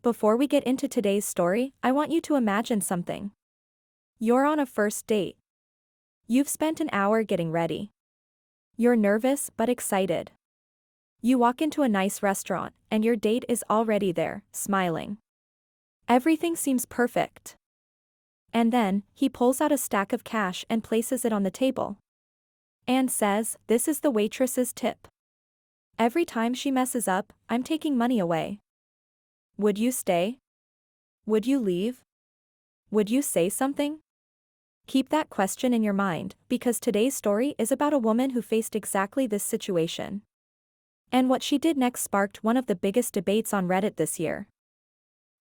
Before we get into today's story, I want you to imagine something. You're on a first date. You've spent an hour getting ready. You're nervous but excited. You walk into a nice restaurant, and your date is already there, smiling. Everything seems perfect. And then, he pulls out a stack of cash and places it on the table. And says, "This is the waitress's tip. Every time she messes up, I'm taking money away." Would you stay? Would you leave? Would you say something? Keep that question in your mind, because today's story is about a woman who faced exactly this situation. And what she did next sparked one of the biggest debates on Reddit this year.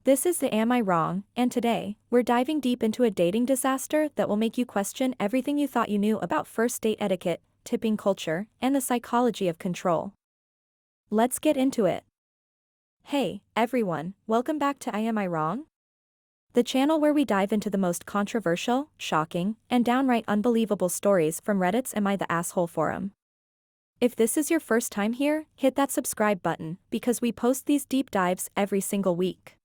This is the Am I Wrong, and today, we're diving deep into a dating disaster that will make you question everything you thought you knew about first date etiquette, tipping culture, and the psychology of control. Let's get into it. Hey, everyone, welcome back to Am I Wrong? The channel where we dive into the most controversial, shocking, and downright unbelievable stories from Reddit's Am I the Asshole forum. If this is your first time here, hit that subscribe button, because we post these deep dives every single week.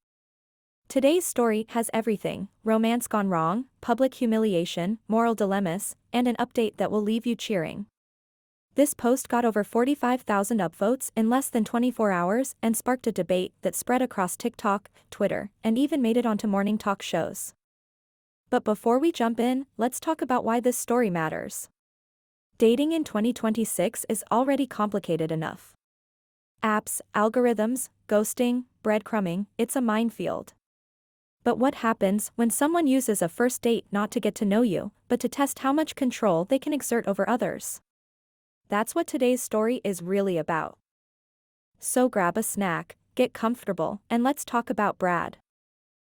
Today's story has everything: romance gone wrong, public humiliation, moral dilemmas, and an update that will leave you cheering. This post got over 45,000 upvotes in less than 24 hours and sparked a debate that spread across TikTok, Twitter, and even made it onto morning talk shows. But before we jump in, let's talk about why this story matters. Dating in 2026 is already complicated enough. Apps, algorithms, ghosting, breadcrumbing, it's a minefield. But what happens when someone uses a first date not to get to know you, but to test how much control they can exert over others? That's what today's story is really about. So grab a snack, get comfortable, and let's talk about Brad.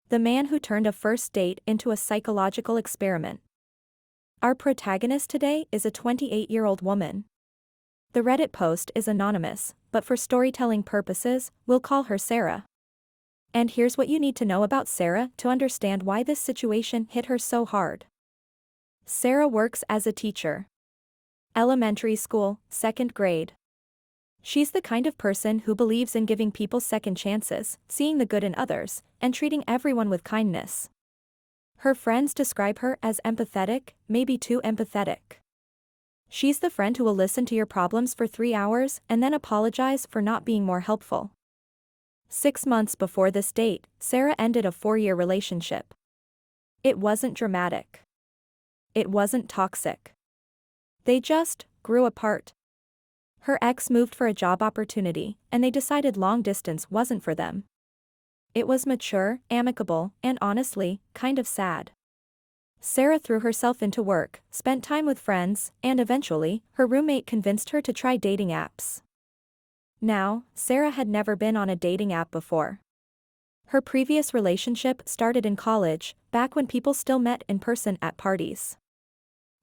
The man who turned a first date into a psychological experiment. Our protagonist today is a 28-year-old woman. The Reddit post is anonymous, but for storytelling purposes, we'll call her Sarah. And here's what you need to know about Sarah to understand why this situation hit her so hard. Sarah works as a teacher. Elementary school, 2nd grade. She's the kind of person who believes in giving people second chances, seeing the good in others, and treating everyone with kindness. Her friends describe her as empathetic, maybe too empathetic. She's the friend who will listen to your problems for 3 hours and then apologize for not being more helpful. 6 months before this date, Sarah ended a 4-year relationship. It wasn't dramatic. It wasn't toxic. They just grew apart. Her ex moved for a job opportunity, and they decided long distance wasn't for them. It was mature, amicable, and honestly, kind of sad. Sarah threw herself into work, spent time with friends, and eventually, her roommate convinced her to try dating apps. Now, Sarah had never been on a dating app before. Her previous relationship started in college, back when people still met in person at parties.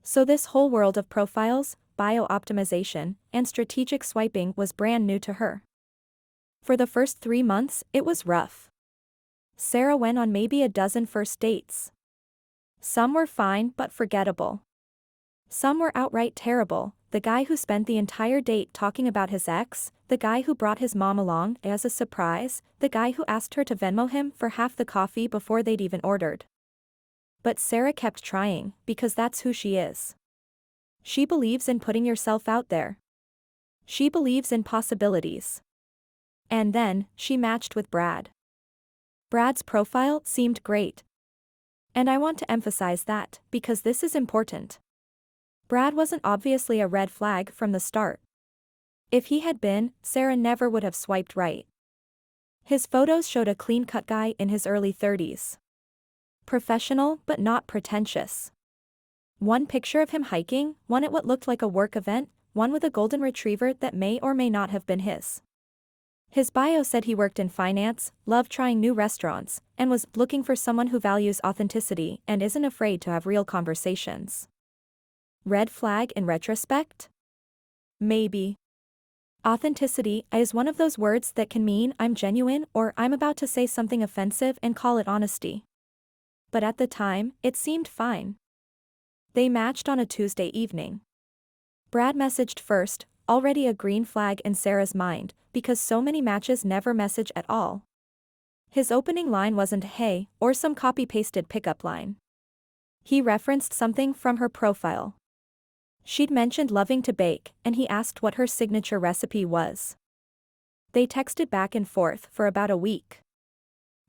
So this whole world of profiles, bio optimization, and strategic swiping was brand new to her. For the first 3 months, it was rough. Sarah went on maybe a dozen first dates. Some were fine but forgettable. Some were outright terrible: the guy who spent the entire date talking about his ex, the guy who brought his mom along as a surprise, the guy who asked her to Venmo him for half the coffee before they'd even ordered. But Sarah kept trying, because that's who she is. She believes in putting yourself out there. She believes in possibilities. And then, she matched with Brad. Brad's profile seemed great. And I want to emphasize that, because this is important. Brad wasn't obviously a red flag from the start. If he had been, Sarah never would have swiped right. His photos showed a clean-cut guy in his early 30s. Professional but not pretentious. One picture of him hiking, one at what looked like a work event, one with a golden retriever that may or may not have been his. His bio said he worked in finance, loved trying new restaurants, and was looking for someone who values authenticity and isn't afraid to have real conversations. Red flag in retrospect? Maybe. Authenticity is one of those words that can mean I'm genuine or I'm about to say something offensive and call it honesty. But at the time, it seemed fine. They matched on a Tuesday evening. Brad messaged first, already a green flag in Sarah's mind, because so many matches never message at all. His opening line wasn't "hey" or some copy-pasted pickup line. He referenced something from her profile. She'd mentioned loving to bake, and he asked what her signature recipe was. They texted back and forth for about a week.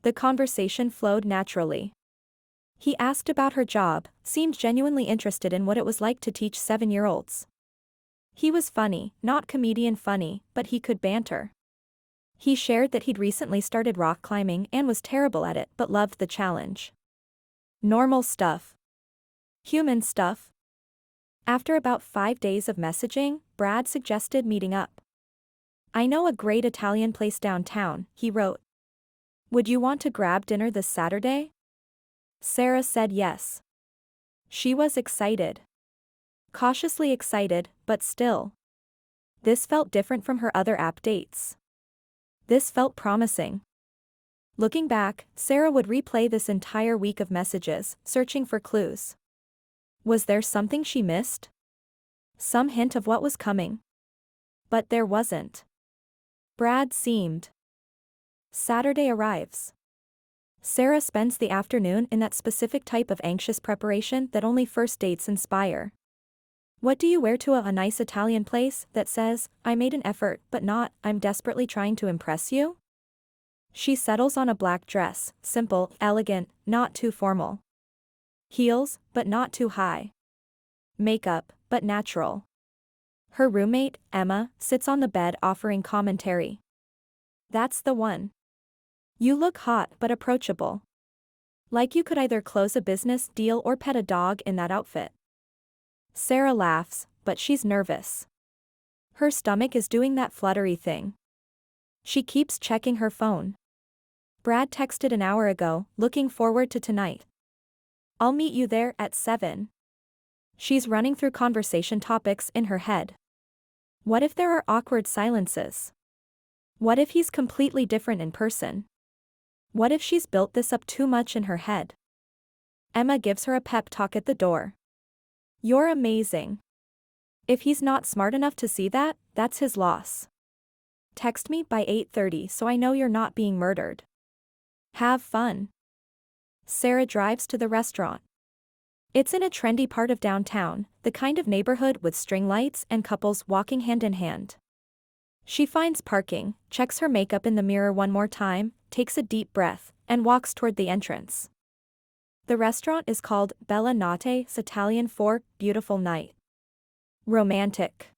The conversation flowed naturally. He asked about her job, seemed genuinely interested in what it was like to teach 7-year-olds. He was funny, not comedian funny, but he could banter. He shared that he'd recently started rock climbing and was terrible at it but loved the challenge. Normal stuff. Human stuff. After about 5 days of messaging, Brad suggested meeting up. "I know a great Italian place downtown," he wrote. "Would you want to grab dinner this Saturday?" Sarah said yes. She was excited. Cautiously excited, but still. This felt different from her other app dates. This felt promising. Looking back, Sarah would replay this entire week of messages, searching for clues. Was there something she missed? Some hint of what was coming? But there wasn't. Brad seemed. Saturday arrives. Sarah spends the afternoon in that specific type of anxious preparation that only first dates inspire. What do you wear to a nice Italian place that says, "I made an effort but not, I'm desperately trying to impress you"? She settles on a black dress, simple, elegant, not too formal. Heels, but not too high. Makeup, but natural. Her roommate, Emma, sits on the bed offering commentary. "That's the one. You look hot but approachable. Like you could either close a business deal or pet a dog in that outfit." Sarah laughs, but she's nervous. Her stomach is doing that fluttery thing. She keeps checking her phone. Brad texted an hour ago, "Looking forward to tonight. I'll meet you there at 7. She's running through conversation topics in her head. What if there are awkward silences? What if he's completely different in person? What if she's built this up too much in her head? Emma gives her a pep talk at the door. "You're amazing. If he's not smart enough to see that, that's his loss. Text me by 8:30 so I know you're not being murdered. Have fun." Sarah drives to the restaurant. It's in a trendy part of downtown, the kind of neighborhood with string lights and couples walking hand in hand. She finds parking, checks her makeup in the mirror one more time, takes a deep breath, and walks toward the entrance. The restaurant is called Bella Notte's Italian for Beautiful Night. Romantic.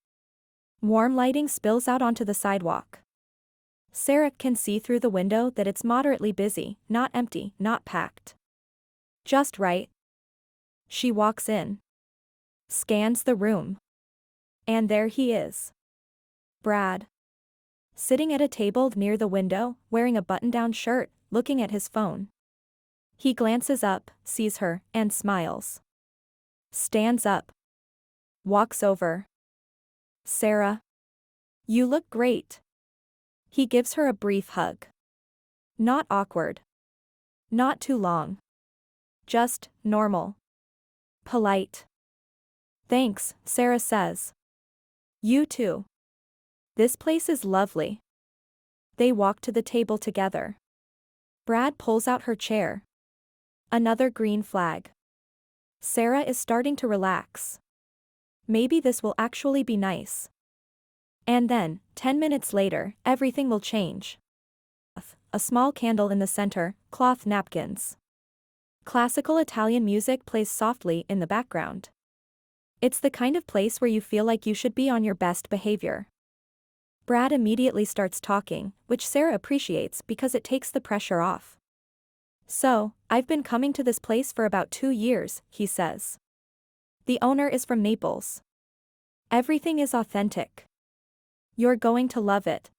Warm lighting spills out onto the sidewalk. Sarah can see through the window that it's moderately busy, not empty, not packed. Just right. She walks in. Scans the room. And there he is. Brad. Sitting at a table near the window, wearing a button-down shirt, looking at his phone. He glances up, sees her, and smiles. Stands up. Walks over. "Sarah. You look great." He gives her a brief hug. Not awkward. Not too long. Just normal. Polite. "Thanks," Sarah says. "You too. This place is lovely." They walk to the table together. Brad pulls out her chair. Another green flag. Sarah is starting to relax. Maybe this will actually be nice. And then, 10 minutes later, everything will change. A small candle in the center, cloth napkins. Classical Italian music plays softly in the background. It's the kind of place where you feel like you should be on your best behavior. Brad immediately starts talking, which Sarah appreciates because it takes the pressure off. "So, I've been coming to this place for about 2 years, he says. "The owner is from Naples. Everything is authentic. You're going to love it."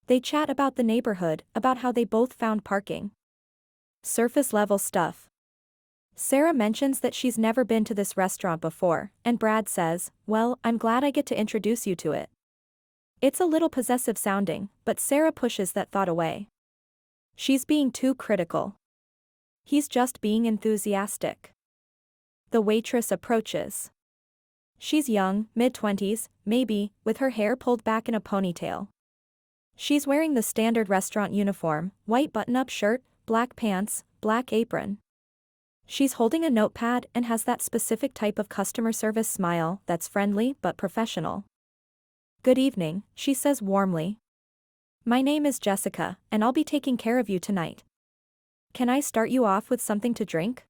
They chat about the neighborhood, about how they both found parking. Surface-level stuff. Sarah mentions that she's never been to this restaurant before, and Brad says, "Well, I'm glad I get to introduce you to it." It's a little possessive sounding, but Sarah pushes that thought away. She's being too critical. He's just being enthusiastic. The waitress approaches. She's young, mid-20s, maybe, with her hair pulled back in a ponytail. She's wearing the standard restaurant uniform, white button-up shirt, black pants, black apron. She's holding a notepad and has that specific type of customer service smile that's friendly but professional. "Good evening," she says warmly. "My name is Jessica, and I'll be taking care of you tonight. Can I start you off with something to drink?"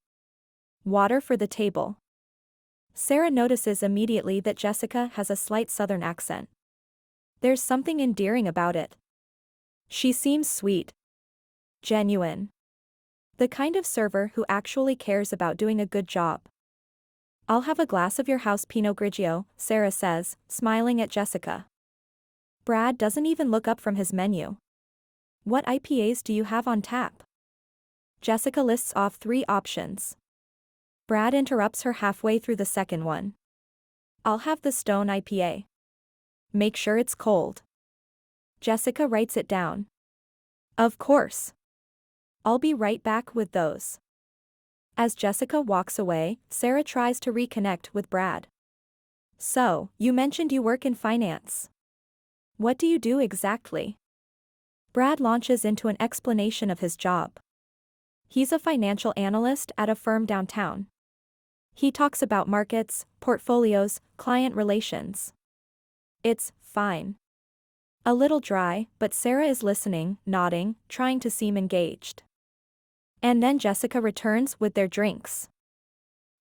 "Water for the table." Sarah notices immediately that Jessica has a slight southern accent. There's something endearing about it. She seems sweet. Genuine. The kind of server who actually cares about doing a good job. "I'll have a glass of your house Pinot Grigio," Sarah says, smiling at Jessica. Brad doesn't even look up from his menu. "What IPAs do you have on tap?" Jessica lists off 3 options. Brad interrupts her halfway through the second one. "I'll have the Stone IPA. Make sure it's cold." Jessica writes it down. "Of course. I'll be right back with those." As Jessica walks away, Sarah tries to reconnect with Brad. "So, you mentioned you work in finance. What do you do exactly?" Brad launches into an explanation of his job. He's a financial analyst at a firm downtown. He talks about markets, portfolios, client relations. It's fine. A little dry, but Sarah is listening, nodding, trying to seem engaged. And then Jessica returns with their drinks.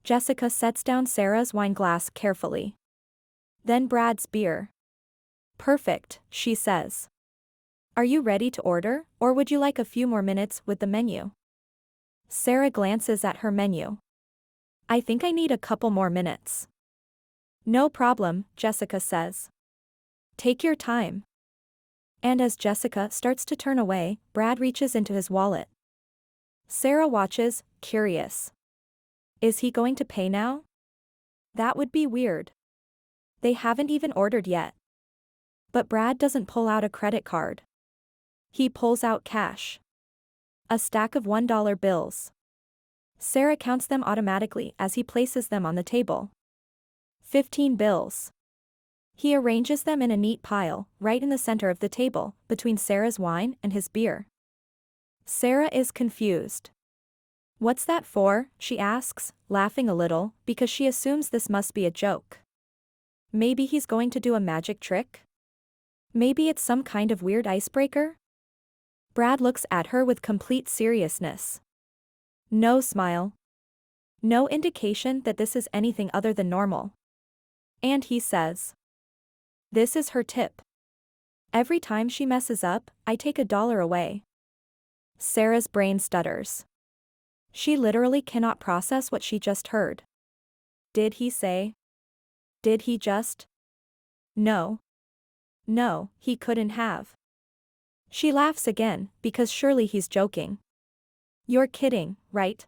Jessica sets down Sarah's wine glass carefully. Then Brad's beer. "Perfect," she says. "Are you ready to order, or would you like a few more minutes with the menu?" Sarah glances at her menu. "I think I need a couple more minutes." "No problem," Jessica says. "Take your time." And as Jessica starts to turn away, Brad reaches into his wallet. Sarah watches, curious. Is he going to pay now? That would be weird. They haven't even ordered yet. But Brad doesn't pull out a credit card. He pulls out cash. A stack of $1 bills. Sarah counts them automatically as he places them on the table. 15 bills. He arranges them in a neat pile, right in the center of the table, between Sarah's wine and his beer. Sarah is confused. "What's that for?" she asks, laughing a little, because she assumes this must be a joke. Maybe he's going to do a magic trick? Maybe it's some kind of weird icebreaker? Brad looks at her with complete seriousness. No smile. No indication that this is anything other than normal. And he says, "This is her tip. Every time she messes up, I take $1 away." Sarah's brain stutters. She literally cannot process what she just heard. Did he say? Did he just? No. No, he couldn't have. She laughs again, because surely he's joking. "You're kidding, right?"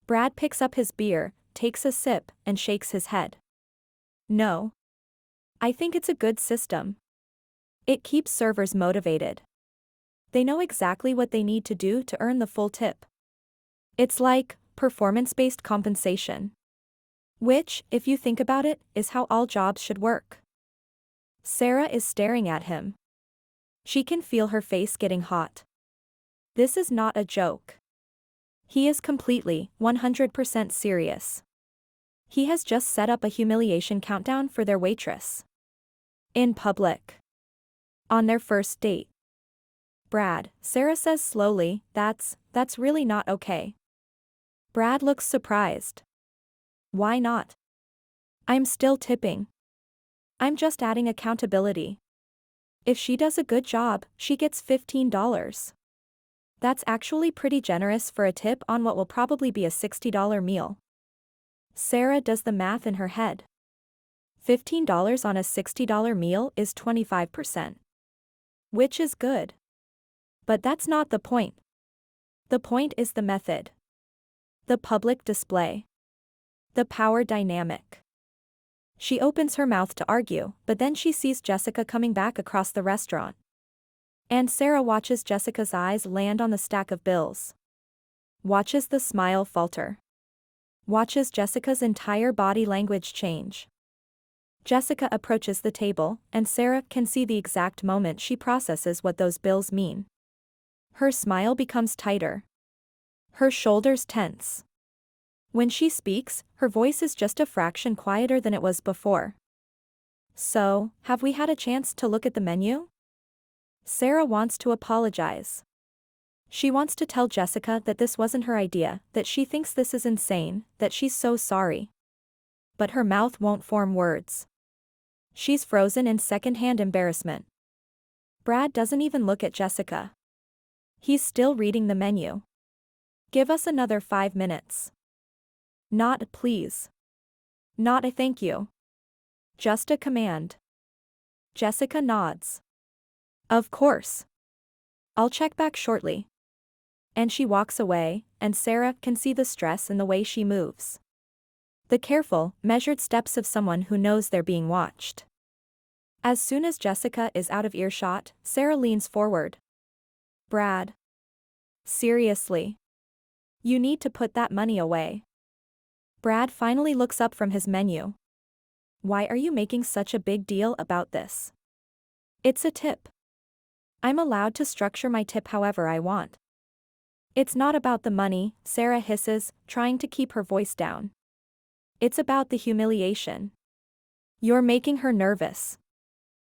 Brad picks up his beer, takes a sip, and shakes his head. "No. I think it's a good system. It keeps servers motivated. They know exactly what they need to do to earn the full tip. It's like performance-based compensation. Which, if you think about it, is how all jobs should work." Sarah is staring at him. She can feel her face getting hot. This is not a joke. He is completely, 100% serious. He has just set up a humiliation countdown for their waitress. In public. On their first date. "Brad," Sarah says slowly, that's really not okay." Brad looks surprised. "Why not?" "I'm still tipping. I'm just adding accountability. If she does a good job, she gets $15. That's actually pretty generous for a tip on what will probably be a $60 meal." Sarah does the math in her head. $15 on a $60 meal is 25%. Which is good. But that's not the point. The point is the method. The public display. The power dynamic. She opens her mouth to argue, but then she sees Jessica coming back across the restaurant. And Sarah watches Jessica's eyes land on the stack of bills. Watches the smile falter. Watches Jessica's entire body language change. Jessica approaches the table, and Sarah can see the exact moment she processes what those bills mean. Her smile becomes tighter. Her shoulders tense. When she speaks, her voice is just a fraction quieter than it was before. So, have we had a chance to look at the menu? Sarah wants to apologize. She wants to tell Jessica that this wasn't her idea, that she thinks this is insane, that she's so sorry. But her mouth won't form words. She's frozen in secondhand embarrassment. Brad doesn't even look at Jessica. He's still reading the menu. Give us another 5 minutes. Not a please. Not a thank you. Just a command. Jessica nods. Of course. I'll check back shortly. And she walks away, and Sarah can see the stress in the way she moves. The careful, measured steps of someone who knows they're being watched. As soon as Jessica is out of earshot, Sarah leans forward. Brad. Seriously. You need to put that money away. Brad finally looks up from his menu. Why are you making such a big deal about this? It's a tip. I'm allowed to structure my tip however I want. It's not about the money, Sarah hisses, trying to keep her voice down. It's about the humiliation. You're making her nervous.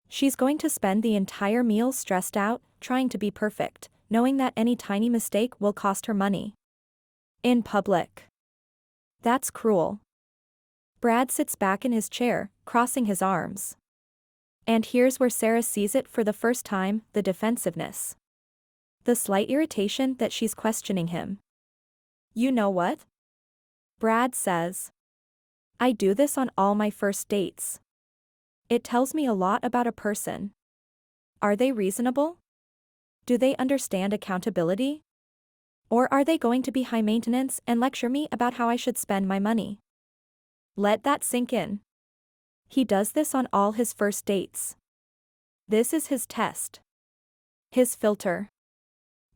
She's going to spend the entire meal stressed out, trying to be perfect, knowing that any tiny mistake will cost her money. In public. That's cruel. Brad sits back in his chair, crossing his arms. And here's where Sarah sees it for the first time, the defensiveness. The slight irritation that she's questioning him. You know what? Brad says. I do this on all my first dates. It tells me a lot about a person. Are they reasonable? Do they understand accountability? Or are they going to be high maintenance and lecture me about how I should spend my money? Let that sink in. He does this on all his first dates. This is his test. His filter.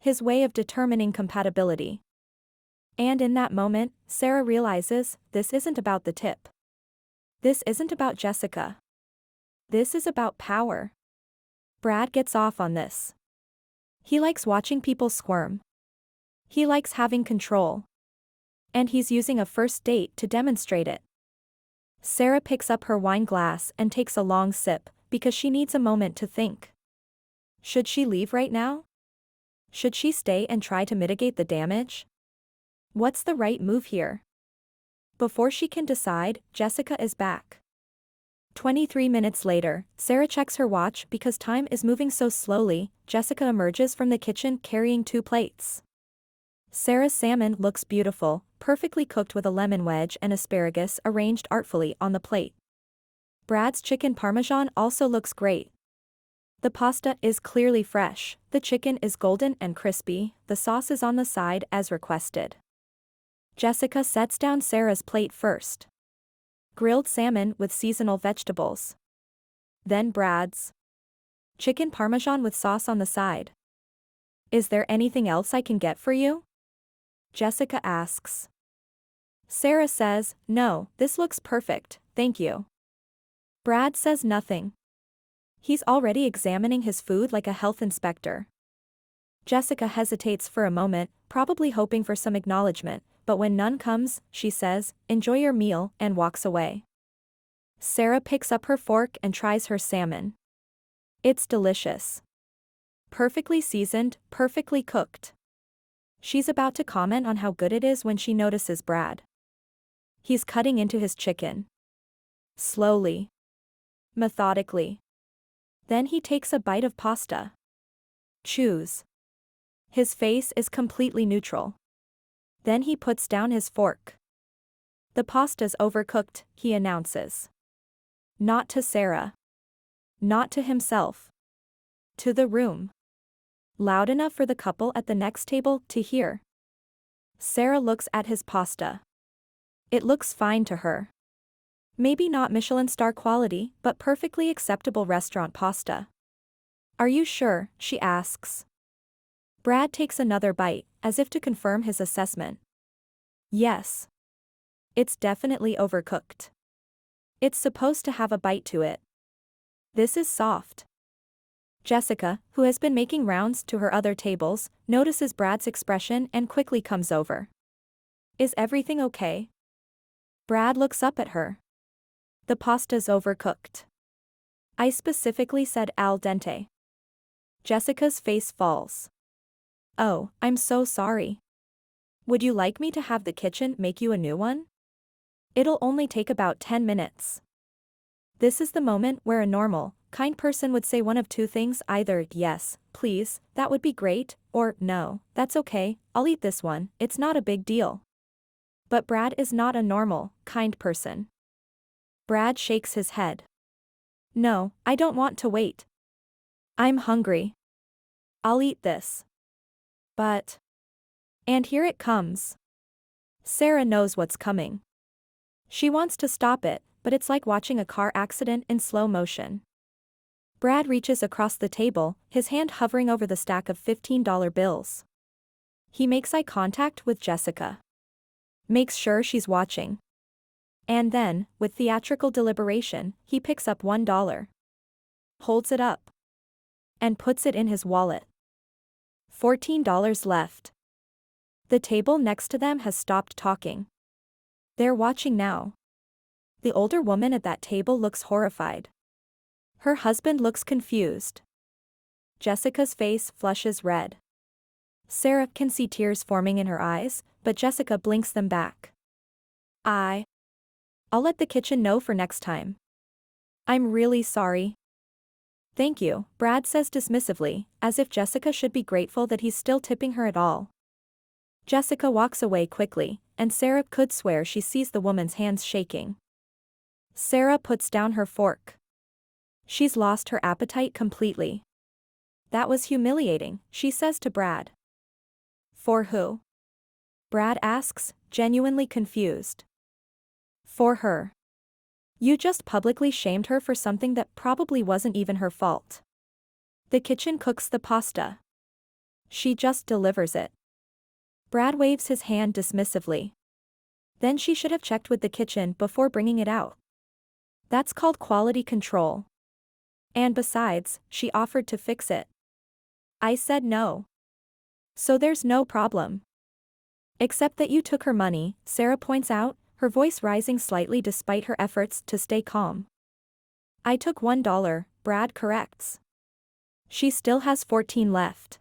His way of determining compatibility. And in that moment, Sarah realizes this isn't about the tip. This isn't about Jessica. This is about power. Brad gets off on this. He likes watching people squirm. He likes having control. And he's using a first date to demonstrate it. Sarah picks up her wine glass and takes a long sip, because she needs a moment to think. Should she leave right now? Should she stay and try to mitigate the damage? What's the right move here? Before she can decide, Jessica is back. 23 minutes later, Sarah checks her watch because time is moving so slowly. Jessica emerges from the kitchen carrying 2 plates. Sarah's salmon looks beautiful, perfectly cooked with a lemon wedge and asparagus arranged artfully on the plate. Brad's chicken parmesan also looks great. The pasta is clearly fresh, the chicken is golden and crispy, the sauce is on the side as requested. Jessica sets down Sarah's plate first. Grilled salmon with seasonal vegetables. Then Brad's. Chicken parmesan with sauce on the side. Is there anything else I can get for you? Jessica asks. Sarah says, no, this looks perfect, thank you. Brad says nothing. He's already examining his food like a health inspector. Jessica hesitates for a moment, probably hoping for some acknowledgement, but when none comes, she says, enjoy your meal, and walks away. Sarah picks up her fork and tries her salmon. It's delicious. Perfectly seasoned, perfectly cooked. She's about to comment on how good it is when she notices Brad. He's cutting into his chicken. Slowly. Methodically. Then he takes a bite of pasta. Chews. His face is completely neutral. Then he puts down his fork. The pasta's overcooked, he announces. Not to Sarah. Not to himself. To the room. Loud enough for the couple at the next table to hear. Sarah looks at his pasta. It looks fine to her. Maybe not Michelin star quality, but perfectly acceptable restaurant pasta. Are you sure? She asks. Brad takes another bite, as if to confirm his assessment. Yes. It's definitely overcooked. It's supposed to have a bite to it. This is soft. Jessica, who has been making rounds to her other tables, notices Brad's expression and quickly comes over. Is everything okay? Brad looks up at her. The pasta's overcooked. I specifically said al dente. Jessica's face falls. Oh, I'm so sorry. Would you like me to have the kitchen make you a new one? It'll only take about 10 minutes. This is the moment where a normal, kind person would say one of two things, either yes, please, that would be great, or no, that's okay, I'll eat this one, it's not a big deal. But Brad is not a normal, kind person. Brad shakes his head. No, I don't want to wait. I'm hungry. I'll eat this. But. And here it comes. Sarah knows what's coming. She wants to stop it, but it's like watching a car accident in slow motion. Brad reaches across the table, his hand hovering over the stack of $15 bills. He makes eye contact with Jessica. Makes sure she's watching. And then, with theatrical deliberation, he picks up $1. Holds it up. And puts it in his wallet. $14 left. The table next to them has stopped talking. They're watching now. The older woman at that table looks horrified. Her husband looks confused. Jessica's face flushes red. Sarah can see tears forming in her eyes, but Jessica blinks them back. I'll let the kitchen know for next time. I'm really sorry. Thank you, Brad says dismissively, as if Jessica should be grateful that he's still tipping her at all. Jessica walks away quickly, and Sarah could swear she sees the woman's hands shaking. Sarah puts down her fork. She's lost her appetite completely. That was humiliating, she says to Brad. For who? Brad asks, genuinely confused. For her. You just publicly shamed her for something that probably wasn't even her fault. The kitchen cooks the pasta. She just delivers it. Brad waves his hand dismissively. Then she should have checked with the kitchen before bringing it out. That's called quality control. And besides, she offered to fix it. I said no. So there's no problem. Except that you took her money, Sarah points out, her voice rising slightly despite her efforts to stay calm. I took $1, Brad corrects. She still has 14 left.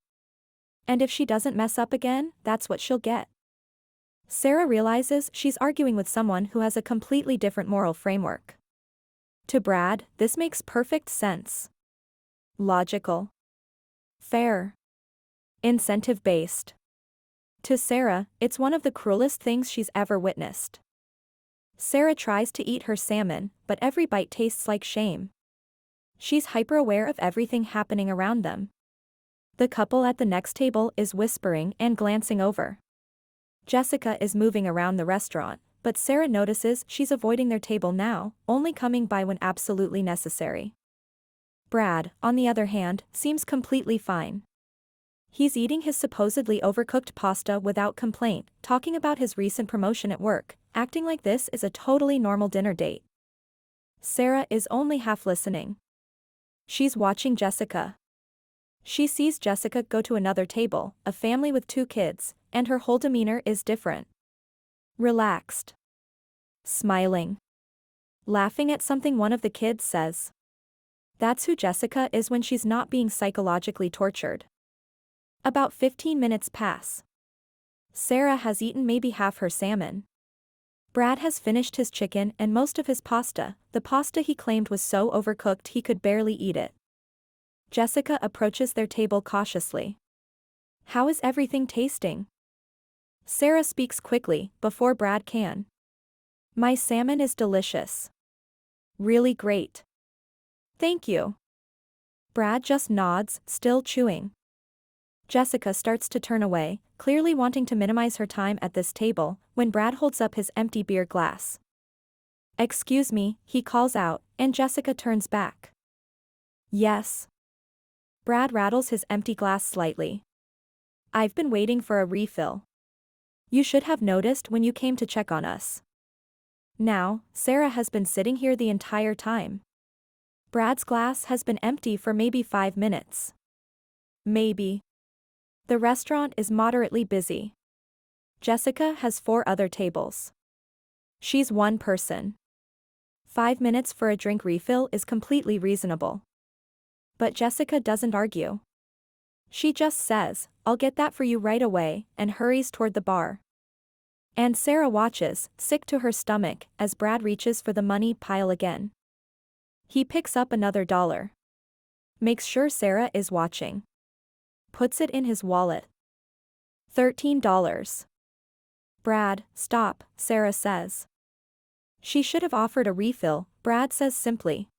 And if she doesn't mess up again, that's what she'll get. Sarah realizes she's arguing with someone who has a completely different moral framework. To Brad, this makes perfect sense. Logical. Fair. Incentive-based. To Sarah, it's one of the cruelest things she's ever witnessed. Sarah tries to eat her salmon, but every bite tastes like shame. She's hyper-aware of everything happening around them. The couple at the next table is whispering and glancing over. Jessica is moving around the restaurant, but Sarah notices she's avoiding their table now, only coming by when absolutely necessary. Brad, on the other hand, seems completely fine. He's eating his supposedly overcooked pasta without complaint, talking about his recent promotion at work, acting like this is a totally normal dinner date. Sarah is only half listening. She's watching Jessica. She sees Jessica go to another table, a family with 2 kids, and her whole demeanor is different. Relaxed. Smiling. Laughing at something one of the kids says. That's who Jessica is when she's not being psychologically tortured. About 15 minutes pass. Sarah has eaten maybe half her salmon. Brad has finished his chicken and most of his pasta, the pasta he claimed was so overcooked he could barely eat it. Jessica approaches their table cautiously. How is everything tasting? Sarah speaks quickly, before Brad can. My salmon is delicious. Really great. Thank you. Brad just nods, still chewing. Jessica starts to turn away, clearly wanting to minimize her time at this table, when Brad holds up his empty beer glass. Excuse me, he calls out, and Jessica turns back. Yes. Brad rattles his empty glass slightly. I've been waiting for a refill. You should have noticed when you came to check on us. Now, Sarah has been sitting here the entire time. Brad's glass has been empty for maybe 5 minutes. Maybe. The restaurant is moderately busy. Jessica has 4 other tables. She's one person. 5 minutes for a drink refill is completely reasonable. But Jessica doesn't argue. She just says, "I'll get that for you right away," and hurries toward the bar. And Sarah watches, sick to her stomach, as Brad reaches for the money pile again. He picks up another $1. Makes sure Sarah is watching. Puts it in his wallet. $13. "Brad, stop," Sarah says. She should have offered a refill, Brad says simply.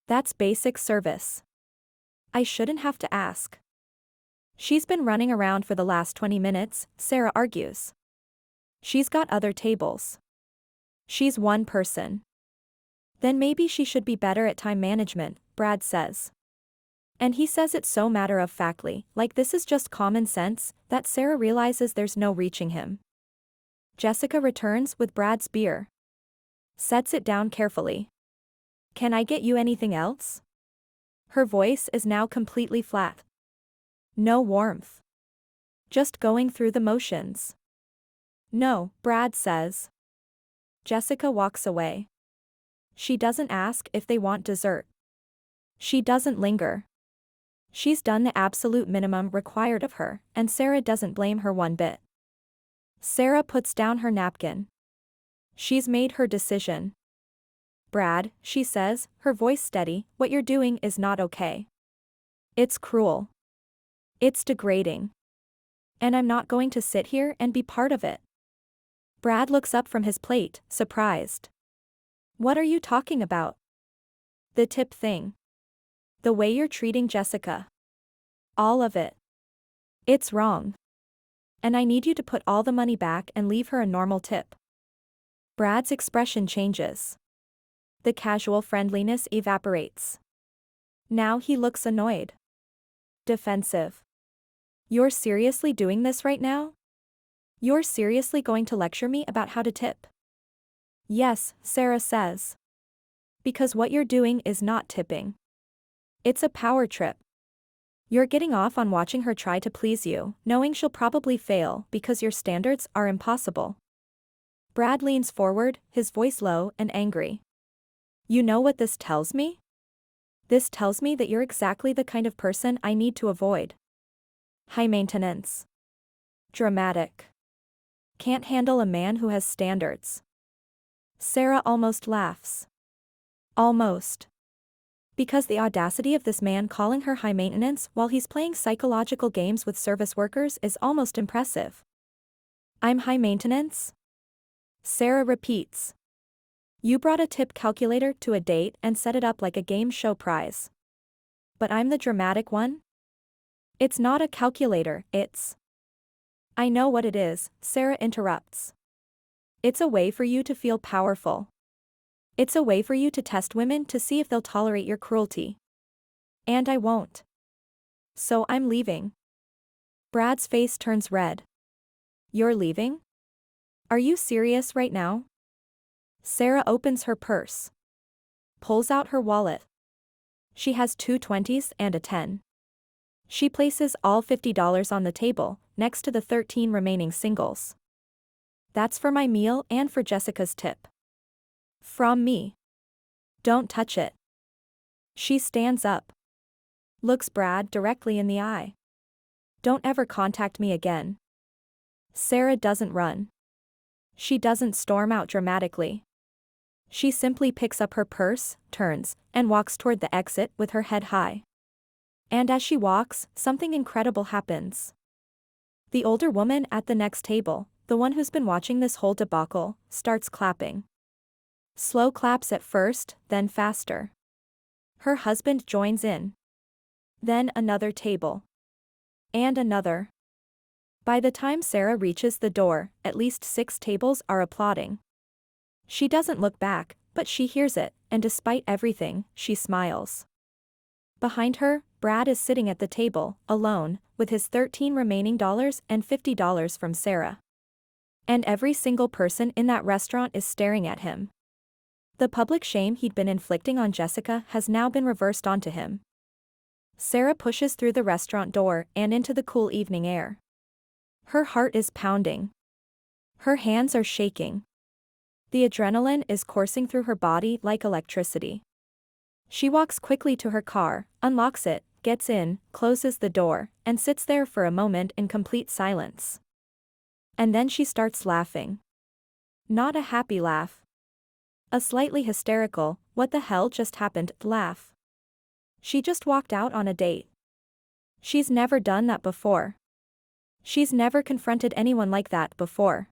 That's basic service. I shouldn't have to ask. She's been running around for the last 20 minutes, Sarah argues. She's got other tables. She's one person. Then maybe she should be better at time management, Brad says. And he says it so matter-of-factly, like this is just common sense, that Sarah realizes there's no reaching him. Jessica returns with Brad's beer. Sets it down carefully. "Can I get you anything else?" Her voice is now completely flat. No warmth. Just going through the motions. "No," Brad says. Jessica walks away. She doesn't ask if they want dessert. She doesn't linger. She's done the absolute minimum required of her, and Sarah doesn't blame her one bit. Sarah puts down her napkin. She's made her decision. "Brad," she says, her voice steady, "what you're doing is not okay. It's cruel. It's degrading. And I'm not going to sit here and be part of it." Brad looks up from his plate, surprised. "What are you talking about?" "The tip thing. The way you're treating Jessica. All of it. It's wrong. And I need you to put all the money back and leave her a normal tip." Brad's expression changes. The casual friendliness evaporates. Now he looks annoyed. Defensive. "You're seriously doing this right now? You're seriously going to lecture me about how to tip?" "Yes," Sarah says. "Because what you're doing is not tipping. It's a power trip. You're getting off on watching her try to please you, knowing she'll probably fail because your standards are impossible." Brad leans forward, his voice low and angry. "You know what this tells me? This tells me that you're exactly the kind of person I need to avoid. High maintenance. Dramatic. Can't handle a man who has standards." Sarah almost laughs. Almost. Because the audacity of this man calling her high maintenance while he's playing psychological games with service workers is almost impressive. "I'm high maintenance?" Sarah repeats. "You brought a tip calculator to a date and set it up like a game show prize. But I'm the dramatic one?" "It's not a calculator, it's—" "I know what it is," Sarah interrupts. "It's a way for you to feel powerful. It's a way for you to test women to see if they'll tolerate your cruelty. And I won't. So I'm leaving." Brad's face turns red. "You're leaving? Are you serious right now?" Sarah opens her purse. Pulls out her wallet. She has 2 20s and a 10. She places all $50 on the table, next to the 13 remaining singles. "That's for my meal and for Jessica's tip. From me. Don't touch it." She stands up. Looks Brad directly in the eye. "Don't ever contact me again." Sarah doesn't run. She doesn't storm out dramatically. She simply picks up her purse, turns, and walks toward the exit with her head high. And as she walks, something incredible happens. The older woman at the next table, the one who's been watching this whole debacle, starts clapping. Slow claps at first, then faster. Her husband joins in. Then another table. And another. By the time Sarah reaches the door, at least 6 tables are applauding. She doesn't look back, but she hears it, and despite everything, she smiles. Behind her, Brad is sitting at the table, alone, with his 13 remaining dollars and $50 from Sarah. And every single person in that restaurant is staring at him. The public shame he'd been inflicting on Jessica has now been reversed onto him. Sarah pushes through the restaurant door and into the cool evening air. Her heart is pounding. Her hands are shaking. The adrenaline is coursing through her body like electricity. She walks quickly to her car, unlocks it, gets in, closes the door, and sits there for a moment in complete silence. And then she starts laughing. Not a happy laugh. A slightly hysterical, what the hell just happened, laugh. She just walked out on a date. She's never done that before. She's never confronted anyone like that before.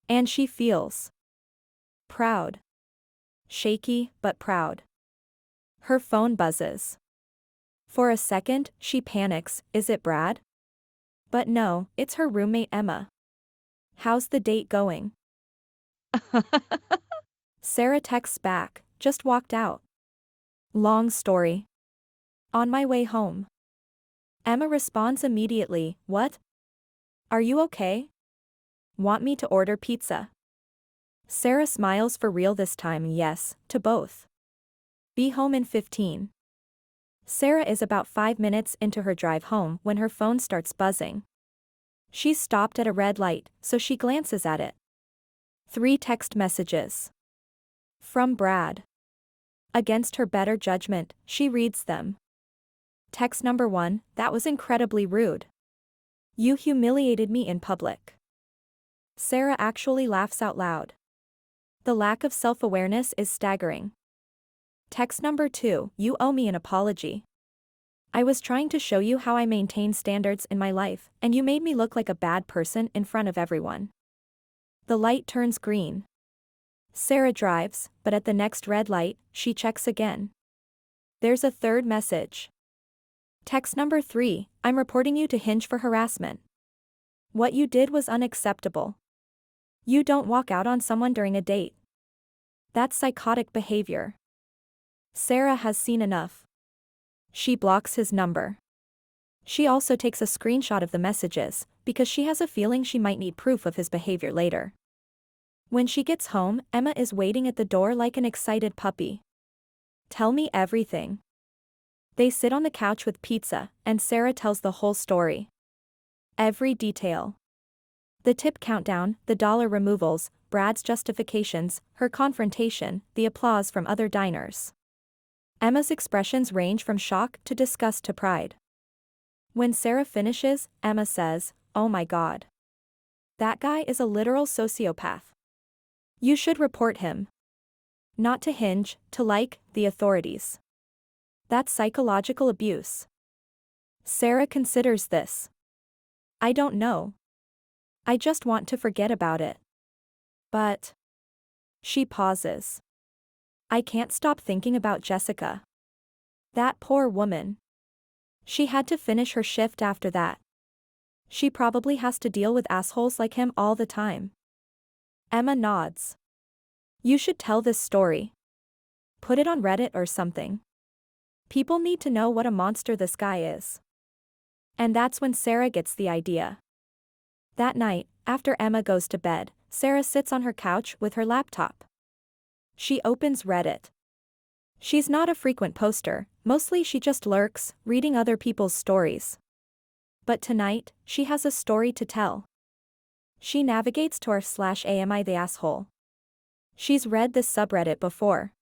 And she feels proud. Shaky, but proud. Her phone buzzes. For a second, she panics, is it Brad? But no, it's her roommate Emma. How's the date going? Sarah texts back, just walked out. Long story. On my way home. Emma responds immediately, what? Are you okay? Want me to order pizza? Sarah smiles for real this time, yes, to both. Be home in 15. Sarah is about 5 minutes into her drive home when her phone starts buzzing. She's stopped at a red light, so she glances at it. 3 text messages. From Brad. Against her better judgment, she reads them. Text number 1, that was incredibly rude. You humiliated me in public. Sarah actually laughs out loud. The lack of self-awareness is staggering. Text number 2, you owe me an apology. I was trying to show you how I maintain standards in my life, and you made me look like a bad person in front of everyone. The light turns green. Sarah drives, but at the next red light, she checks again. There's a third message. Text number 3, I'm reporting you to Hinge for harassment. What you did was unacceptable. You don't walk out on someone during a date. That's psychotic behavior. Sarah has seen enough. She blocks his number. She also takes a screenshot of the messages, because she has a feeling she might need proof of his behavior later. When she gets home, Emma is waiting at the door like an excited puppy. Tell me everything. They sit on the couch with pizza, and Sarah tells the whole story. Every detail. The tip countdown, the dollar removals, Brad's justifications, her confrontation, the applause from other diners. Emma's expressions range from shock to disgust to pride. When Sarah finishes, Emma says, oh my God. That guy is a literal sociopath. You should report him. Not to Hinge, to the authorities. That's psychological abuse. Sarah considers this. I don't know. I just want to forget about it. But. She pauses. I can't stop thinking about Jessica. That poor woman. She had to finish her shift after that. She probably has to deal with assholes like him all the time. Emma nods. You should tell this story. Put it on Reddit or something. People need to know what a monster this guy is. And that's when Sarah gets the idea. That night, after Emma goes to bed, Sarah sits on her couch with her laptop. She opens Reddit. She's not a frequent poster, mostly she just lurks, reading other people's stories. But tonight, she has a story to tell. She navigates to r/am I the asshole. She's read this subreddit before.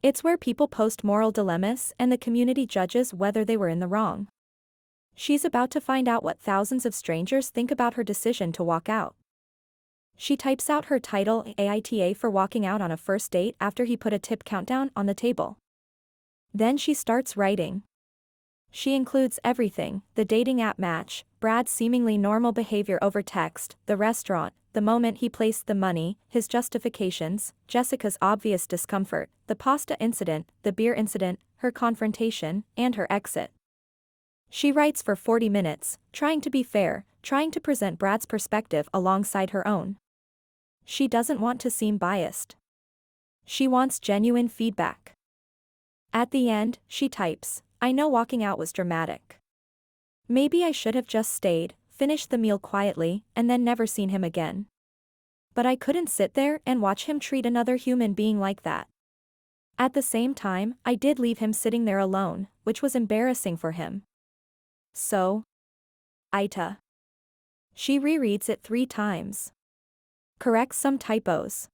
It's where people post moral dilemmas and the community judges whether they were in the wrong. She's about to find out what thousands of strangers think about her decision to walk out. She types out her title, AITA, for walking out on a first date after he put a tip countdown on the table. Then she starts writing. She includes everything: the dating app match, Brad's seemingly normal behavior over text, the restaurant, the moment he placed the money, his justifications, Jessica's obvious discomfort, the pasta incident, the beer incident, her confrontation, and her exit. She writes for 40 minutes, trying to be fair, trying to present Brad's perspective alongside her own. She doesn't want to seem biased. She wants genuine feedback. At the end, she types, I know walking out was dramatic. Maybe I should have just stayed, finished the meal quietly, and then never seen him again. but I couldn't sit there and watch him treat another human being like that. At the same time, I did leave him sitting there alone, which was embarrassing for him. So, AITA. She rereads it 3 times. Corrects some typos.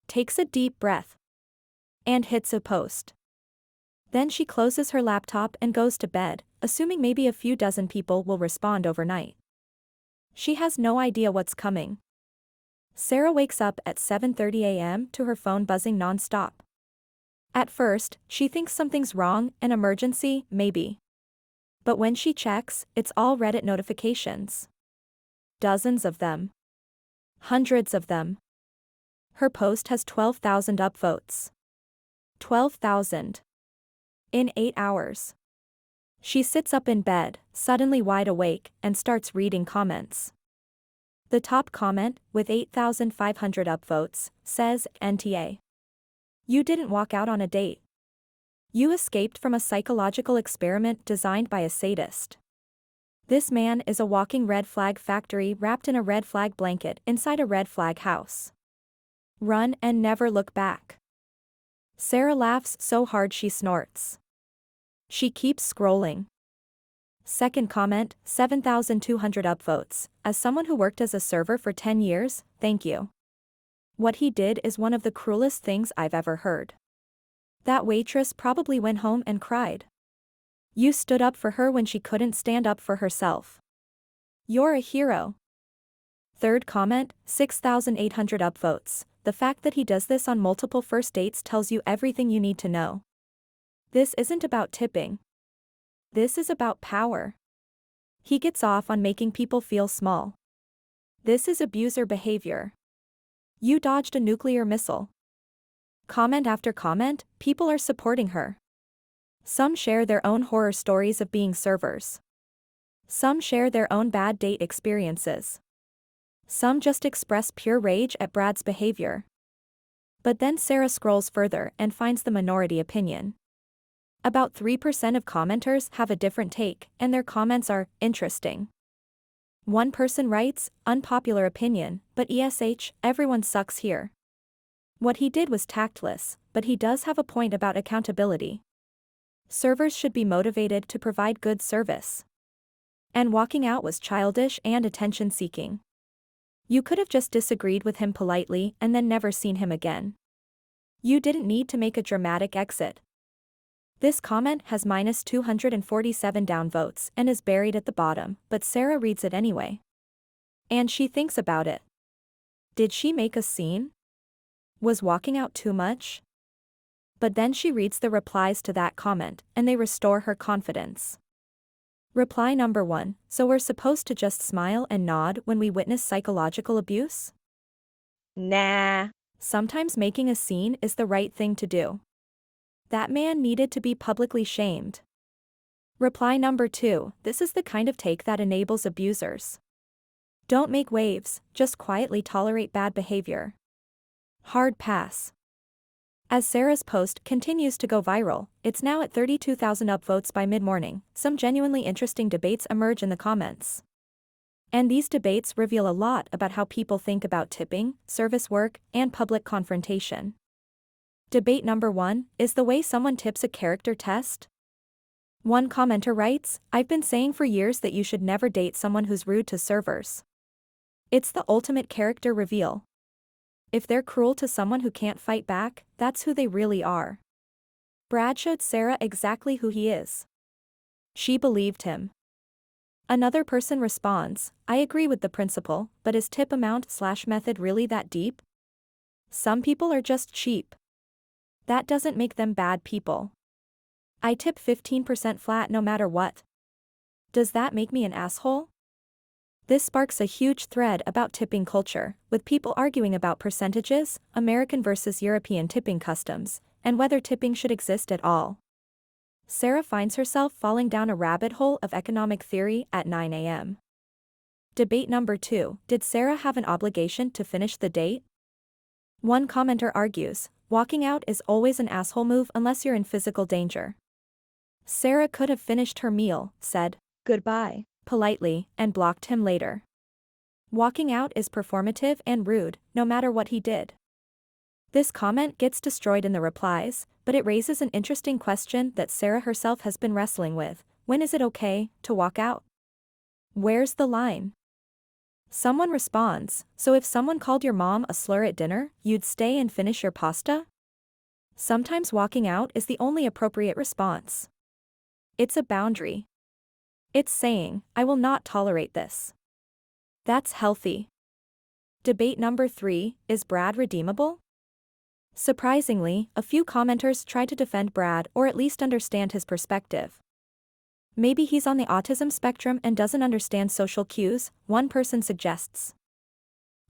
Takes a deep breath. And hits a post. Then she closes her laptop and goes to bed, assuming maybe a few dozen people will respond overnight. She has no idea what's coming. Sarah wakes up at 7:30 a.m. to her phone buzzing non-stop. At first, she thinks something's wrong, an emergency, maybe. But when she checks, it's all Reddit notifications. Dozens of them. Hundreds of them. Her post has 12,000 upvotes. 12,000. In 8 hours. She sits up in bed, suddenly wide awake, and starts reading comments. The top comment, with 8,500 upvotes, says, NTA. You didn't walk out on a date. You escaped from a psychological experiment designed by a sadist. This man is a walking red flag factory wrapped in a red flag blanket inside a red flag house. Run and never look back. Sarah laughs so hard she snorts. She keeps scrolling. Second comment, 7,200 upvotes. As someone who worked as a server for 10 years, thank you. What he did is one of the cruelest things I've ever heard. That waitress probably went home and cried. You stood up for her when she couldn't stand up for herself. You're a hero. Third comment, 6,800 upvotes. The fact that he does this on multiple first dates tells you everything you need to know. This isn't about tipping. This is about power. He gets off on making people feel small. This is abuser behavior. You dodged a nuclear missile. Comment after comment, people are supporting her. Some share their own horror stories of being servers. Some share their own bad date experiences. Some just express pure rage at Brad's behavior. But then Sarah scrolls further and finds the minority opinion. About 3% of commenters have a different take, and their comments are interesting. One person writes, unpopular opinion, but everyone sucks here. What he did was tactless, but he does have a point about accountability. Servers should be motivated to provide good service. And walking out was childish and attention-seeking. You could have just disagreed with him politely and then never seen him again. You didn't need to make a dramatic exit. This comment has -247 downvotes and is buried at the bottom, but Sarah reads it anyway. And she thinks about it. Did she make a scene? Was walking out too much? But then she reads the replies to that comment, and they restore her confidence. Reply number 1, so we're supposed to just smile and nod when we witness psychological abuse? Nah. Sometimes making a scene is the right thing to do. That man needed to be publicly shamed. Reply number 2, this is the kind of take that enables abusers. Don't make waves, just quietly tolerate bad behavior. Hard pass. As Sarah's post continues to go viral, it's now at 32,000 upvotes by mid-morning. Some genuinely interesting debates emerge in the comments. And these debates reveal a lot about how people think about tipping, service work, and public confrontation. Debate number 1, is the way someone tips a character test? One commenter writes, I've been saying for years that you should never date someone who's rude to servers. It's the ultimate character reveal. If they're cruel to someone who can't fight back, that's who they really are. Brad showed Sarah exactly who he is. She believed him. Another person responds, I agree with the principle, but is tip amount/method really that deep? Some people are just cheap. That doesn't make them bad people. I tip 15% flat no matter what. Does that make me an asshole? This sparks a huge thread about tipping culture, with people arguing about percentages, American versus European tipping customs, and whether tipping should exist at all. Sarah finds herself falling down a rabbit hole of economic theory at 9 a.m. Debate number 2, did Sarah have an obligation to finish the date? One commenter argues, walking out is always an asshole move unless you're in physical danger. Sarah could have finished her meal, said, goodbye, politely, and blocked him later. Walking out is performative and rude, no matter what he did. This comment gets destroyed in the replies, but it raises an interesting question that Sarah herself has been wrestling with. When is it okay to walk out? Where's the line? Someone responds, so if someone called your mom a slur at dinner, you'd stay and finish your pasta? Sometimes walking out is the only appropriate response. It's a boundary. It's saying, I will not tolerate this. That's healthy. Debate number 3, is Brad redeemable? Surprisingly, a few commenters try to defend Brad or at least understand his perspective. Maybe he's on the autism spectrum and doesn't understand social cues, one person suggests.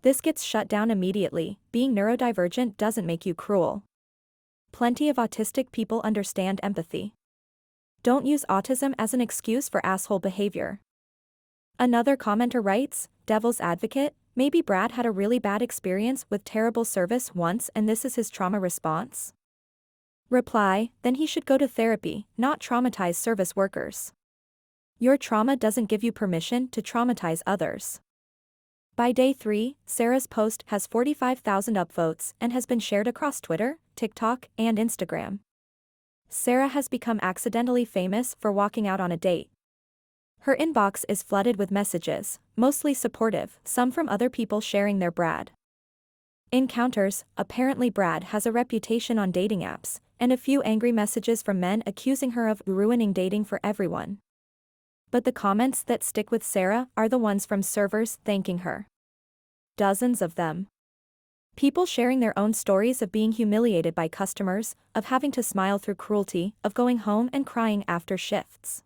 This gets shut down immediately. Being neurodivergent doesn't make you cruel. Plenty of autistic people understand empathy. Don't use autism as an excuse for asshole behavior. Another commenter writes, devil's advocate, maybe Brad had a really bad experience with terrible service once and this is his trauma response? Reply, then he should go to therapy, not traumatize service workers. Your trauma doesn't give you permission to traumatize others. By day 3, Sarah's post has 45,000 upvotes and has been shared across Twitter, TikTok, and Instagram. Sarah has become accidentally famous for walking out on a date. Her inbox is flooded with messages, mostly supportive, some from other people sharing their Brad encounters. Apparently Brad has a reputation on dating apps, and a few angry messages from men accusing her of ruining dating for everyone. But the comments that stick with Sarah are the ones from servers thanking her. Dozens of them. People sharing their own stories of being humiliated by customers, of having to smile through cruelty, of going home and crying after shifts.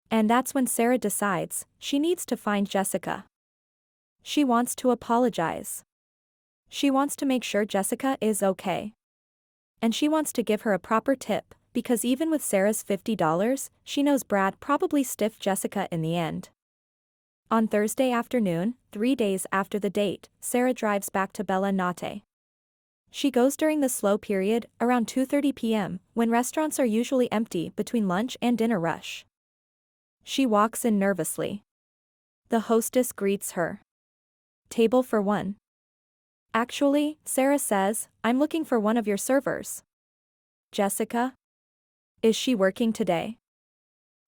And that's when Sarah decides she needs to find Jessica. She wants to apologize. She wants to make sure Jessica is okay. And she wants to give her a proper tip, because even with Sarah's $50, she knows Brad probably stiffed Jessica in the end. On Thursday afternoon, 3 days after the date, Sarah drives back to Bella Notte. She goes during the slow period, around 2:30 p.m., when restaurants are usually empty between lunch and dinner rush. She walks in nervously. The hostess greets her. Table for one. Actually, Sarah says, I'm looking for one of your servers. Jessica? Is she working today?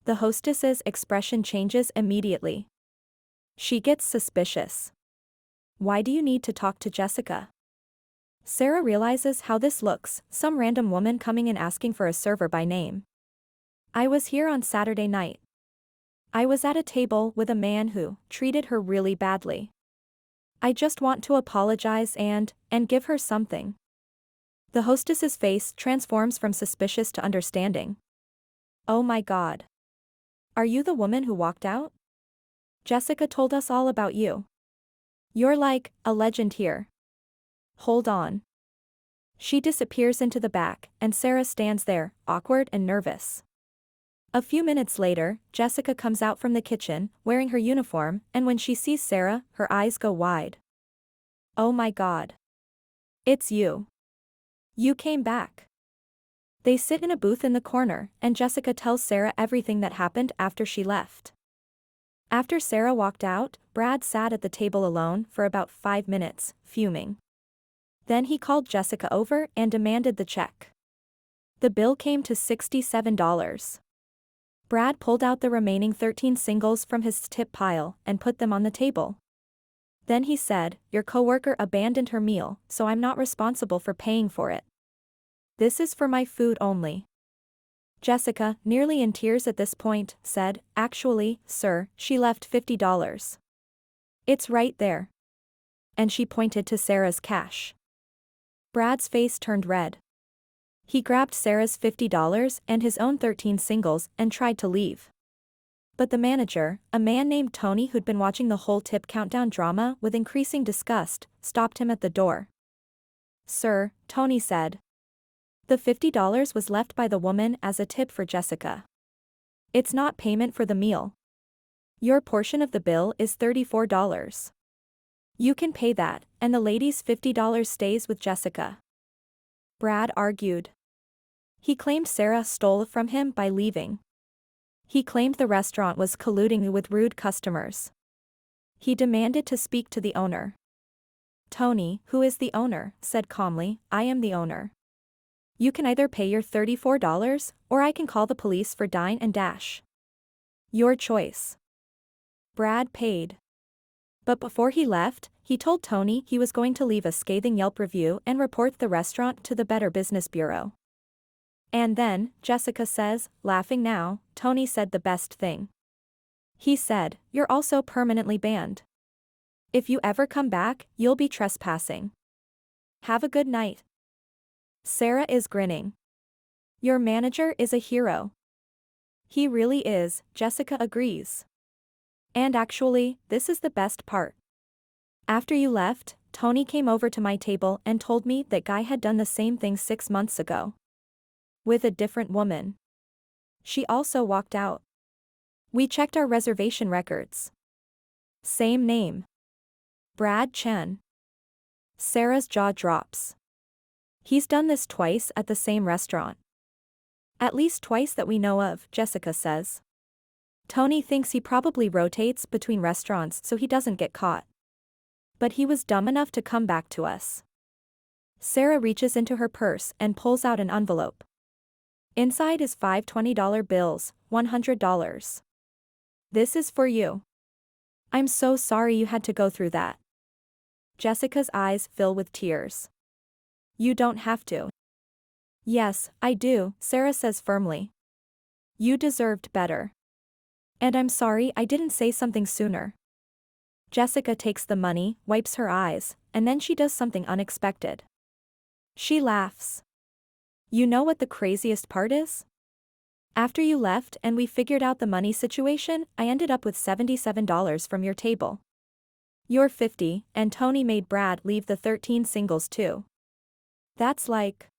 The hostess's expression changes immediately. She gets suspicious. Why do you need to talk to Jessica? Sarah realizes how this looks, some random woman coming in asking for a server by name. I was here on Saturday night. I was at a table with a man who treated her really badly. I just want to apologize and give her something. The hostess's face transforms from suspicious to understanding. Oh my God. Are you the woman who walked out? Jessica told us all about you. You're like a legend here. Hold on. She disappears into the back, and Sarah stands there, awkward and nervous. A few minutes later, Jessica comes out from the kitchen, wearing her uniform, and when she sees Sarah, her eyes go wide. Oh my God. It's you. You came back. They sit in a booth in the corner, and Jessica tells Sarah everything that happened after she left. After Sarah walked out, Brad sat at the table alone for about 5 minutes, fuming. Then he called Jessica over and demanded the check. The bill came to $67. Brad pulled out the remaining 13 singles from his tip pile and put them on the table. Then he said, your coworker abandoned her meal, so I'm not responsible for paying for it. This is for my food only. Jessica, nearly in tears at this point, said, actually, sir, she left $50. It's right there. And she pointed to Sarah's cash. Brad's face turned red. He grabbed Sarah's $50 and his own 13 singles and tried to leave. But the manager, a man named Tony who'd been watching the whole tip countdown drama with increasing disgust, stopped him at the door. Sir, Tony said. The $50 was left by the woman as a tip for Jessica. It's not payment for the meal. Your portion of the bill is $34. You can pay that, and the lady's $50 stays with Jessica. Brad argued. He claimed Sarah stole from him by leaving. He claimed the restaurant was colluding with rude customers. He demanded to speak to the owner. Tony, who is the owner, said calmly, I am the owner. You can either pay your $34, or I can call the police for Dine and Dash. Your choice. Brad paid. But before he left, he told Tony he was going to leave a scathing Yelp review and report the restaurant to the Better Business Bureau. And then, Jessica says, laughing now, Tony said the best thing. He said, you're also permanently banned. If you ever come back, you'll be trespassing. Have a good night. Sarah is grinning. Your manager is a hero. He really is, Jessica agrees. And actually, this is the best part. After you left, Tony came over to my table and told me that guy had done the same thing 6 months ago. With a different woman. She also walked out. We checked our reservation records. Same name. Brad Chen. Sarah's jaw drops. He's done this twice at the same restaurant. At least twice that we know of, Jessica says. Tony thinks he probably rotates between restaurants so he doesn't get caught. But he was dumb enough to come back to us. Sarah reaches into her purse and pulls out an envelope. Inside is 5 $20 bills, $100. This is for you. I'm so sorry you had to go through that. Jessica's eyes fill with tears. You don't have to. Yes, I do, Sarah says firmly. You deserved better. And I'm sorry I didn't say something sooner. Jessica takes the money, wipes her eyes, and then she does something unexpected. She laughs. You know what the craziest part is? After you left and we figured out the money situation, I ended up with $77 from your table. You're 50, and Tony made Brad leave the 13 singles too. That's like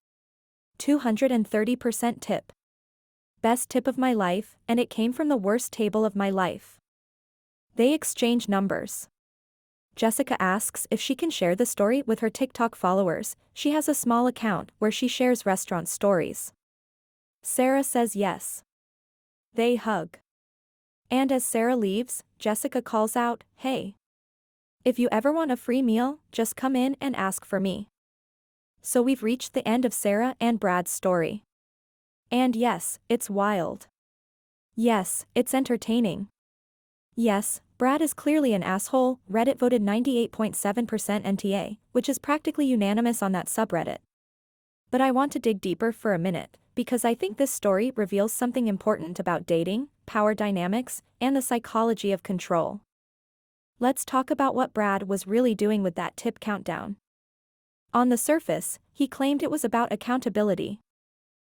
230% tip. Best tip of my life, and it came from the worst table of my life. They exchange numbers. Jessica asks if she can share the story with her TikTok followers. She has a small account where she shares restaurant stories. Sarah says yes. They hug. And as Sarah leaves, Jessica calls out, hey. If you ever want a free meal, just come in and ask for me. So we've reached the end of Sarah and Brad's story. And yes, it's wild. Yes, it's entertaining. Yes, Brad is clearly an asshole. Reddit voted 98.7% NTA, which is practically unanimous on that subreddit. But I want to dig deeper for a minute, because I think this story reveals something important about dating, power dynamics, and the psychology of control. Let's talk about what Brad was really doing with that tip countdown. On the surface, he claimed it was about accountability.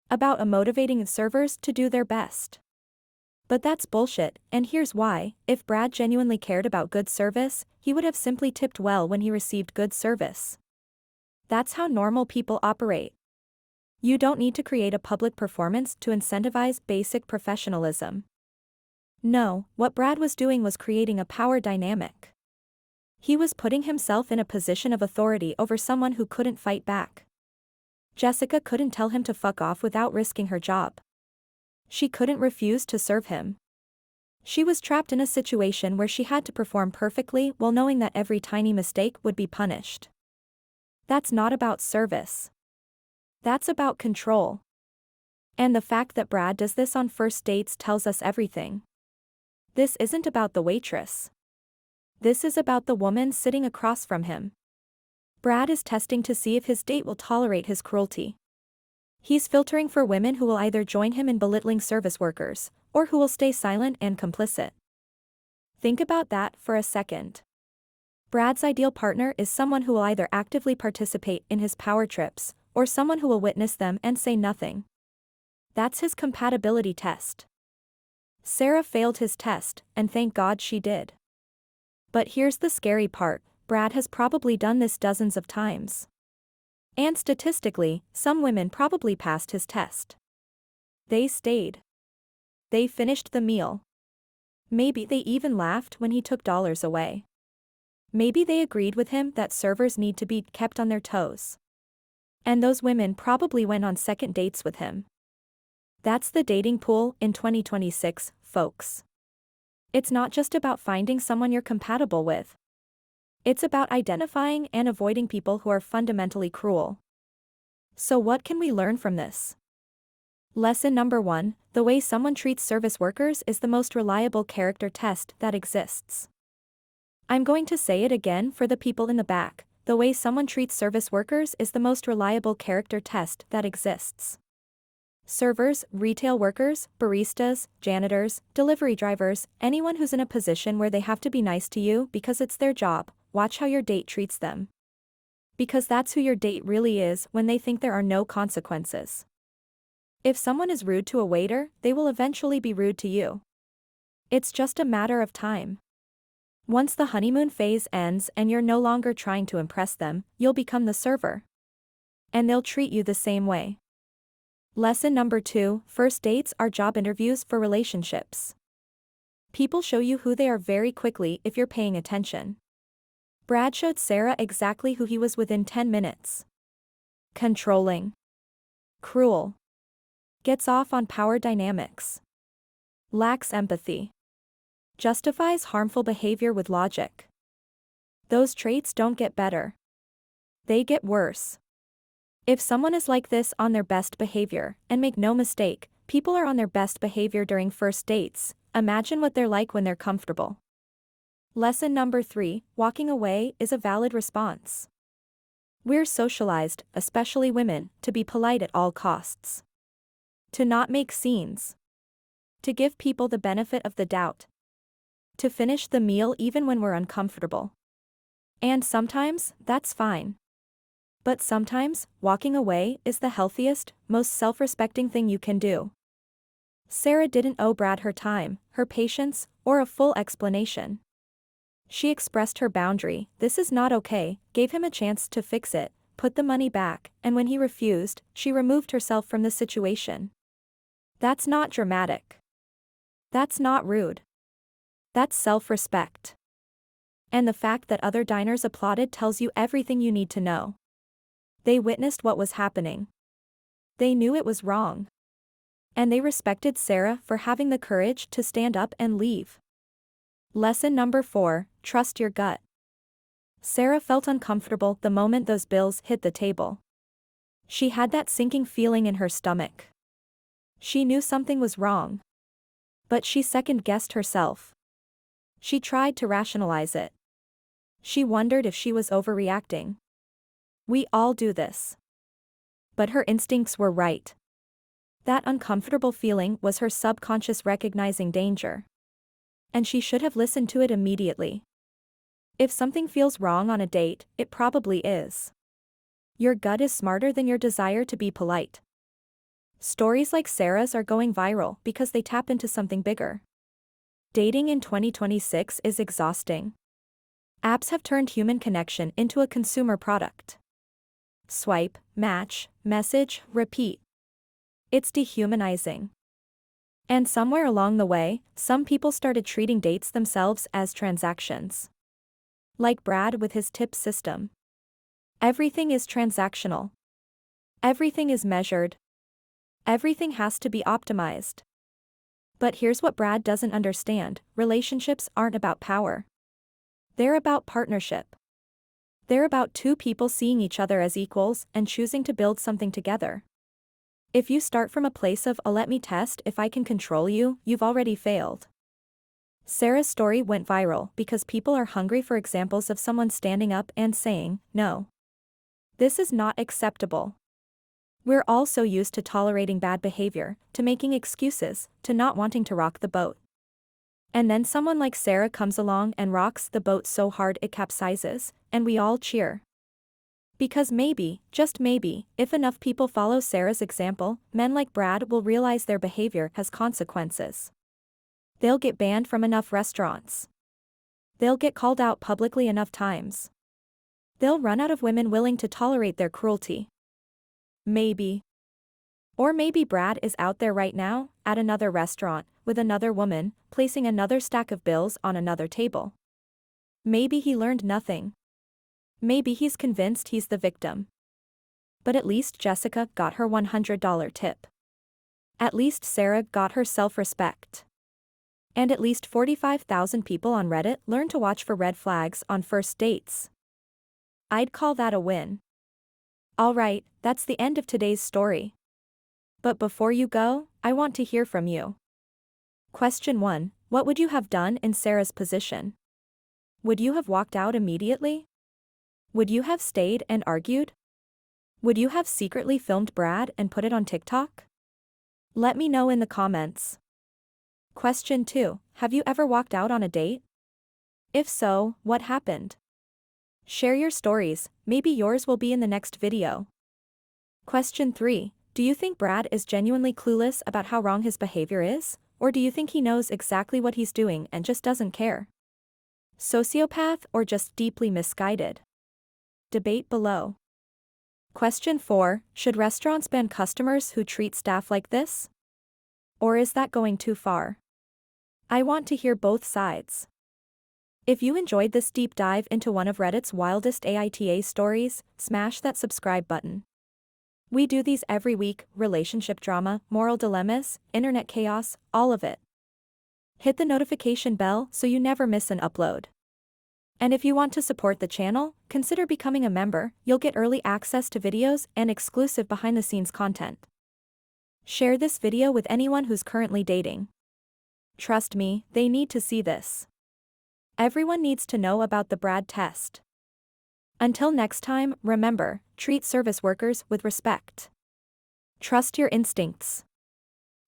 About motivating servers to do their best. But that's bullshit, and here's why. If Brad genuinely cared about good service, he would have simply tipped well when he received good service. That's how normal people operate. You don't need to create a public performance to incentivize basic professionalism. No, what Brad was doing was creating a power dynamic. He was putting himself in a position of authority over someone who couldn't fight back. Jessica couldn't tell him to fuck off without risking her job. She couldn't refuse to serve him. She was trapped in a situation where she had to perform perfectly while knowing that every tiny mistake would be punished. That's not about service. That's about control. And the fact that Brad does this on first dates tells us everything. This isn't about the waitress. This is about the woman sitting across from him. Brad is testing to see if his date will tolerate his cruelty. He's filtering for women who will either join him in belittling service workers, or who will stay silent and complicit. Think about that for a second. Brad's ideal partner is someone who will either actively participate in his power trips, or someone who will witness them and say nothing. That's his compatibility test. Sarah failed his test, and thank God she did. But here's the scary part, Brad has probably done this dozens of times. And statistically, some women probably passed his test. They stayed. They finished the meal. Maybe they even laughed when he took dollars away. Maybe they agreed with him that servers need to be kept on their toes. And those women probably went on second dates with him. That's the dating pool in 2026, folks. It's not just about finding someone you're compatible with. It's about identifying and avoiding people who are fundamentally cruel. So what can we learn from this? Lesson number 1, the way someone treats service workers is the most reliable character test that exists. I'm going to say it again for the people in the back. The way someone treats service workers is the most reliable character test that exists. Servers, retail workers, baristas, janitors, delivery drivers, anyone who's in a position where they have to be nice to you because it's their job, watch how your date treats them. Because that's who your date really is when they think there are no consequences. If someone is rude to a waiter, they will eventually be rude to you. It's just a matter of time. Once the honeymoon phase ends and you're no longer trying to impress them, you'll become the server. And they'll treat you the same way. Lesson number 2, first dates are job interviews for relationships. People show you who they are very quickly if you're paying attention. Brad showed Sarah exactly who he was within 10 minutes. Controlling. Cruel. Gets off on power dynamics. Lacks empathy. Justifies harmful behavior with logic. Those traits don't get better. They get worse. If someone is like this on their best behavior, and make no mistake, people are on their best behavior during first dates, imagine what they're like when they're comfortable. Lesson number 3, walking away is a valid response. We're socialized, especially women, to be polite at all costs. To not make scenes. To give people the benefit of the doubt. To finish the meal even when we're uncomfortable. And sometimes, that's fine. But sometimes, walking away is the healthiest, most self-respecting thing you can do. Sarah didn't owe Brad her time, her patience, or a full explanation. She expressed her boundary, this is not okay, gave him a chance to fix it, put the money back, and when he refused, she removed herself from the situation. That's not dramatic. That's not rude. That's self-respect. And the fact that other diners applauded tells you everything you need to know. They witnessed what was happening. They knew it was wrong. And they respected Sarah for having the courage to stand up and leave. Lesson number 4, trust your gut. Sarah felt uncomfortable the moment those bills hit the table. She had that sinking feeling in her stomach. She knew something was wrong. But she second-guessed herself. She tried to rationalize it. She wondered if she was overreacting. We all do this. But her instincts were right. That uncomfortable feeling was her subconscious recognizing danger. And she should have listened to it immediately. If something feels wrong on a date, it probably is. Your gut is smarter than your desire to be polite. Stories like Sarah's are going viral because they tap into something bigger. Dating in 2026 is exhausting. Apps have turned human connection into a consumer product. Swipe, match, message, repeat. It's dehumanizing. And somewhere along the way, some people started treating dates themselves as transactions. Like Brad with his tip system. Everything is transactional. Everything is measured. Everything has to be optimized. But here's what Brad doesn't understand, relationships aren't about power. They're about partnership. They're about two people seeing each other as equals and choosing to build something together. If you start from a place of let me test if I can control you, you've already failed. Sarah's story went viral because people are hungry for examples of someone standing up and saying, no. This is not acceptable. We're all so used to tolerating bad behavior, to making excuses, to not wanting to rock the boat. And then someone like Sarah comes along and rocks the boat so hard it capsizes, and we all cheer. Because maybe, just maybe, if enough people follow Sarah's example, men like Brad will realize their behavior has consequences. They'll get banned from enough restaurants. They'll get called out publicly enough times. They'll run out of women willing to tolerate their cruelty. Maybe. Or maybe Brad is out there right now, at another restaurant, with another woman, placing another stack of bills on another table. Maybe he learned nothing. Maybe he's convinced he's the victim. But at least Jessica got her $100 tip. At least Sarah got her self-respect. And at least 45,000 people on Reddit learn to watch for red flags on first dates. I'd call that a win. Alright, that's the end of today's story. But before you go, I want to hear from you. Question 1. What would you have done in Sarah's position? Would you have walked out immediately? Would you have stayed and argued? Would you have secretly filmed Brad and put it on TikTok? Let me know in the comments. Question 2. Have you ever walked out on a date? If so, what happened? Share your stories, maybe yours will be in the next video. Question 3. Do you think Brad is genuinely clueless about how wrong his behavior is, or do you think he knows exactly what he's doing and just doesn't care? Sociopath or just deeply misguided? Debate below. Question 4. Should restaurants ban customers who treat staff like this? Or is that going too far? I want to hear both sides. If you enjoyed this deep dive into one of Reddit's wildest AITA stories, smash that subscribe button. We do these every week: relationship drama, moral dilemmas, internet chaos, all of it. Hit the notification bell so you never miss an upload. And if you want to support the channel, consider becoming a member. You'll get early access to videos and exclusive behind-the-scenes content. Share this video with anyone who's currently dating. Trust me, they need to see this. Everyone needs to know about the Brad test. Until next time, remember, treat service workers with respect. Trust your instincts.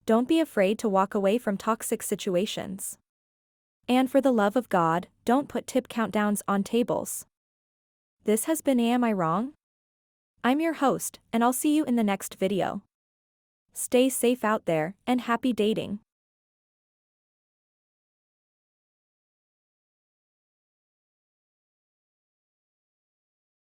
Don't be afraid to walk away from toxic situations. And for the love of God, don't put tip countdowns on tables. This has been Am I Wrong? I'm your host, and I'll see you in the next video. Stay safe out there, and happy dating.